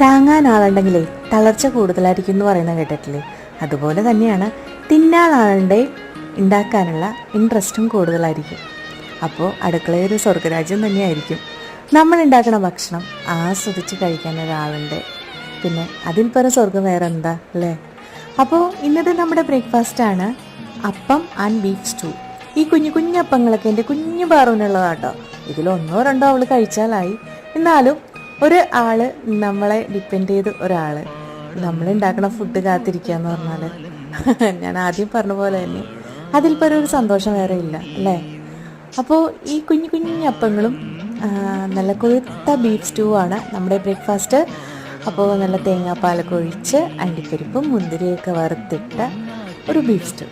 താങ്ങാൻ ആളുണ്ടെങ്കിലേ തളർച്ച കൂടുതലായിരിക്കും എന്ന് പറയുന്നത് കേട്ടിട്ടില്ലേ? അതുപോലെ തന്നെയാണ് തിന്നാൻ ആളുടെ ഉണ്ടാക്കാനുള്ള ഇൻട്രസ്റ്റും കൂടുതലായിരിക്കും. അപ്പോൾ അടുക്കളയൊരു സ്വർഗരാജ്യം തന്നെയായിരിക്കും. നമ്മൾ ഉണ്ടാക്കുന്ന ഭക്ഷണം ആസ്വദിച്ച് കഴിക്കാൻ ഒരാളുണ്ട്, പിന്നെ അതിൽ പരം സ്വർഗം വേറെ എന്താ അല്ലേ? അപ്പോൾ ഇന്നത്തെ നമ്മുടെ ബ്രേക്ക്ഫാസ്റ്റാണ് അപ്പം ആൻഡ് ബീഫ് സ്റ്റൂ. ഈ കുഞ്ഞു കുഞ്ഞപ്പങ്ങളൊക്കെ എൻ്റെ കുഞ്ഞു പാറുവിനുള്ളതാട്ടോ. ഇതിലൊന്നോ രണ്ടോ അവൾ കഴിച്ചാലായി. എന്നാലും ഒരു ആൾ നമ്മളെ ഡിപ്പെൻഡ് ചെയ്ത് ഒരാൾ നമ്മളുണ്ടാക്കണ ഫുഡ് കാത്തിരിക്കുക എന്ന് പറഞ്ഞാൽ ഞാൻ ആദ്യം പറഞ്ഞ പോലെ തന്നെ അതിൽ പരം ഒരു സന്തോഷം വേറെ ഇല്ല അല്ലേ? അപ്പോൾ ഈ കുഞ്ഞു കുഞ്ഞപ്പങ്ങളും നല്ല കൊഴുത്ത ബീഫ് സ്റ്റൂ ആണ് നമ്മുടെ ബ്രേക്ക്ഫാസ്റ്റ്. അപ്പോൾ നല്ല തേങ്ങാപ്പാലൊക്കെ ഒഴിച്ച് അണ്ടിപ്പരിപ്പും മുന്തിരിയൊക്കെ വറുത്തിട്ട ഒരു ബീഫ് സ്റ്റൂ.